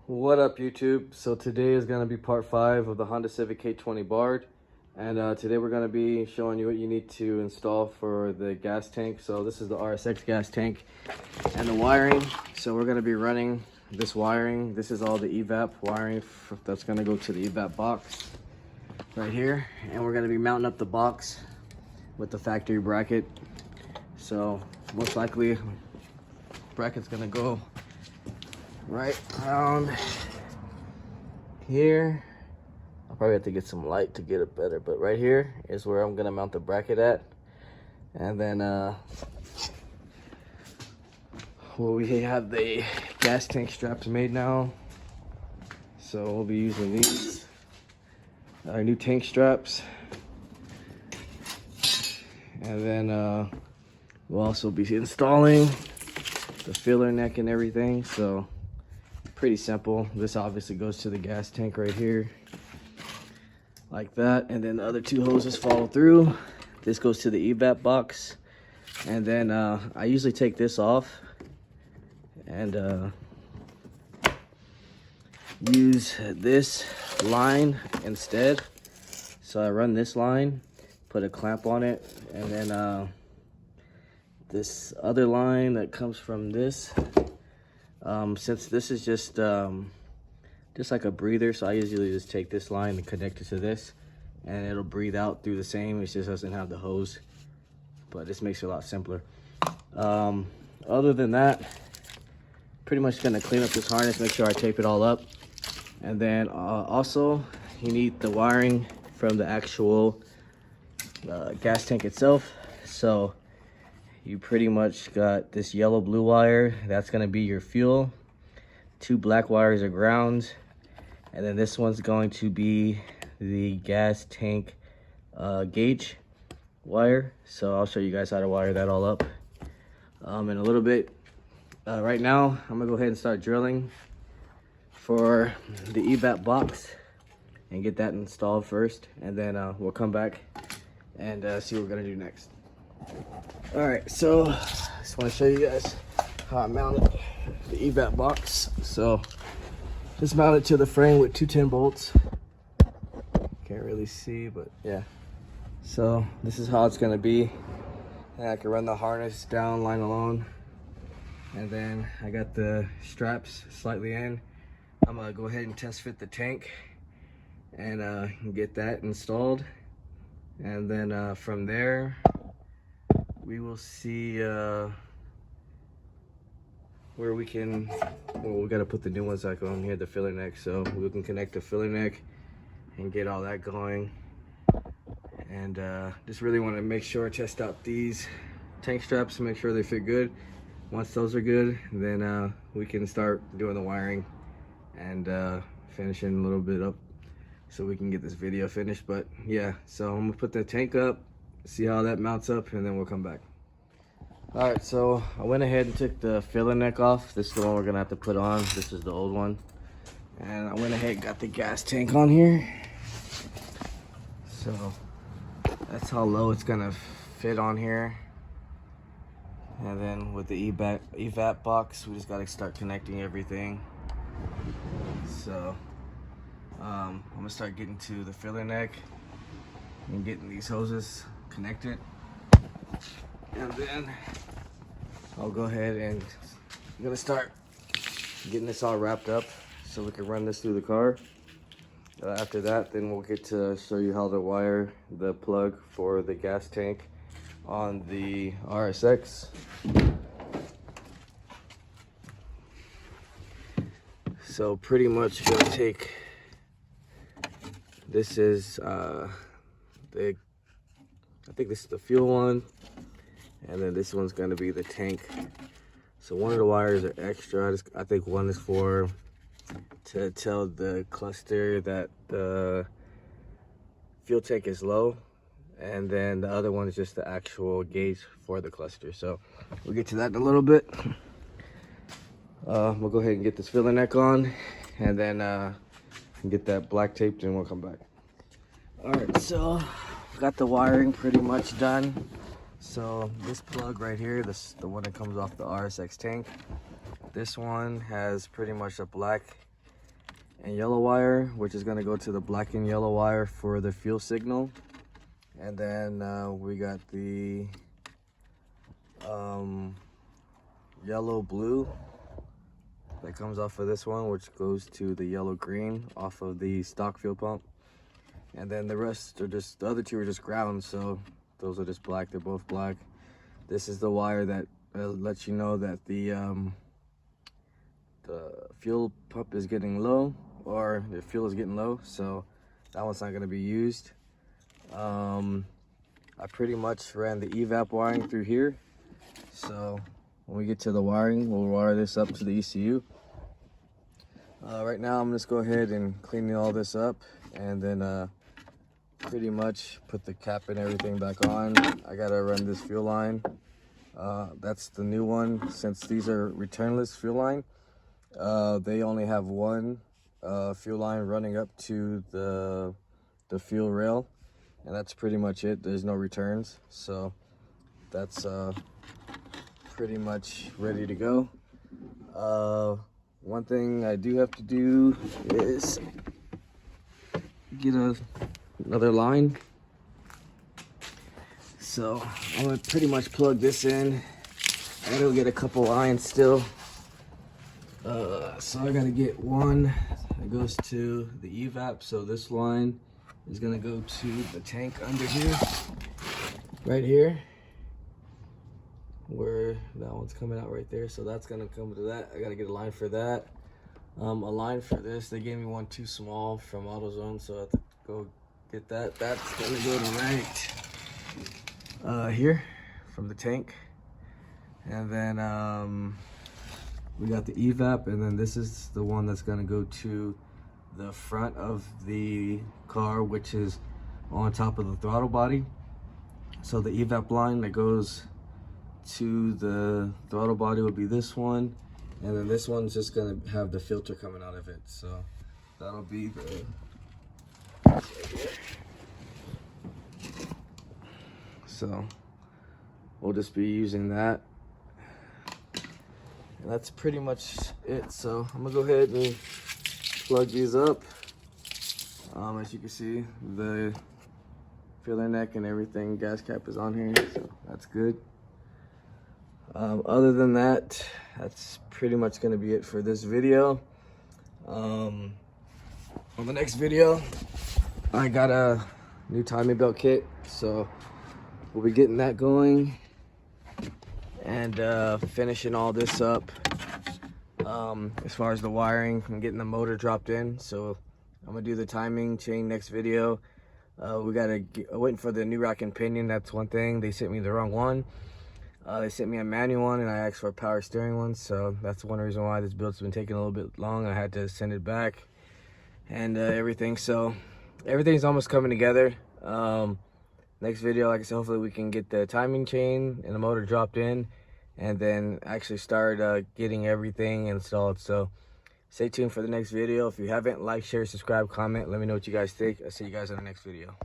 What up, YouTube? So today is going to be part 5 of the Honda Civic K20 Bard, and today we're going to be showing you what you need to install for the gas tank. So this is the RSX gas tank and the wiring. So we're going to be running this wiring. This is all the EVAP wiring that's going to go to the EVAP box right here, and we're going to be mounting up the box with the factory bracket. So most likely bracket's going to go right around here. I'll probably have to get some light to get it better, but right here is where I'm gonna mount the bracket at. And then we have the gas tank straps made now, so we'll be using these, our new tank straps. And then we'll also be installing the filler neck and everything. So pretty simple. This obviously goes to the gas tank right here, like that, and then the other two hoses follow through. This goes to the EVAP box, and then I usually take this off and use this line instead. So I run this line, put a clamp on it, and then this other line that comes from this, since this is just like a breather, so I usually just take this line and connect it to this, and it'll breathe out through the same. It just doesn't have the hose, but this makes it a lot simpler. Other than that, pretty much gonna clean up this harness, make sure I tape it all up, and then also you need the wiring from the actual gas tank itself. So you pretty much got this yellow blue wire, that's gonna be your fuel. 2 black wires are ground, and then this one's going to be the gas tank gauge wire. So I'll show you guys how to wire that all up in a little bit. Right now I'm gonna go ahead and start drilling for the EVAP box and get that installed first, and then we'll come back and see what we're gonna do next. All right, so I just want to show you guys how I mounted the EVAP box. So just mounted to the frame with 210 bolts. Can't really see, but yeah. So this is how it's gonna be. And I can run the harness down line alone, and then I got the straps slightly in. I'm gonna go ahead and test fit the tank and get that installed, and then from there we will see where we can, well, we gotta put the new ones like on here, the filler neck, so we can connect the filler neck and get all that going. And just really want to make sure, test out these tank straps to make sure they fit good. Once those are good, then we can start doing the wiring and finishing a little bit up so we can get this video finished. But yeah, so I'm gonna put the tank up, see how that mounts up, and then we'll come back. All right, so I went ahead and took the filler neck off. This is the one we're gonna have to put on. This is the old one. And I went ahead and got the gas tank on here. So that's how low it's gonna fit on here. And then with the EVAP box, we just gotta start connecting everything. So I'm gonna start getting to the filler neck and getting these hoses connected, and then I'll go ahead and I'm gonna start getting this all wrapped up so we can run this through the car. After that, then we'll get to show you how to wire the plug for the gas tank on the RSX. So pretty much gonna take, this is I think this is the fuel one, and then this one's gonna be the tank. So one of the wires are extra. I think one is for to tell the cluster that the fuel tank is low, and then the other one is just the actual gauge for the cluster. So we'll get to that in a little bit. We'll go ahead and get this filler neck on, and then get that black taped, and we'll come back. All right, so got the wiring pretty much done. So this plug right here, this the one that comes off the RSX tank, this one has pretty much a black and yellow wire, which is going to go to the black and yellow wire for the fuel signal. And then we got the yellow blue that comes off of this one, which goes to the yellow green off of the stock fuel pump. And then the rest are just, the other two are just ground, so those are just black. They're both black. This is the wire that lets you know that the fuel pump is getting low, or the fuel is getting low, so that one's not going to be used. I pretty much ran the EVAP wiring through here, so when we get to the wiring, we'll wire this up to the ECU. Right now I'm just go ahead and clean all this up, and then pretty much put the cap and everything back on. I gotta run this fuel line. That's the new one. Since these are returnless fuel line, they only have one fuel line running up to the fuel rail, and that's pretty much it. There's no returns, so that's pretty much ready to go. One thing I do have to do is get another line. So I'm gonna pretty much plug this in. I gotta get a couple lines still. So I gotta get one that goes to the EVAP. So this line is gonna go to the tank under here, right here, where that one's coming out right there. So that's gonna come to that. I gotta get a line for that. A line for this. They gave me one too small from AutoZone, so I have to go get that. That's gonna go to right here from the tank. And then we got the EVAP, and then this is the one that's gonna go to the front of the car, which is on top of the throttle body. So the EVAP line that goes to the throttle body will be this one, and then this one's just gonna have the filter coming out of it. So that'll be the so we'll just be using that, and that's pretty much it. So I'm gonna go ahead and plug these up. As you can see, the filler neck and everything, gas cap is on here, so that's good. Other than that, that's pretty much going to be it for this video. On the next video, I got a new timing belt kit, so we'll be getting that going and finishing all this up. As far as the wiring, I'm getting the motor dropped in, so I'm gonna do the timing chain next video. We gotta waiting for the new rack and pinion. That's one thing. They sent me the wrong one. They sent me a manual one, and I asked for a power steering one, so that's one reason why this build's been taking a little bit long. I had to send it back and everything. So everything's almost coming together. Next video, like I said, hopefully we can get the timing chain and the motor dropped in, and then actually start getting everything installed. So stay tuned for the next video. If you haven't, like, share, subscribe, comment, let me know what you guys think. I'll see you guys in the next video.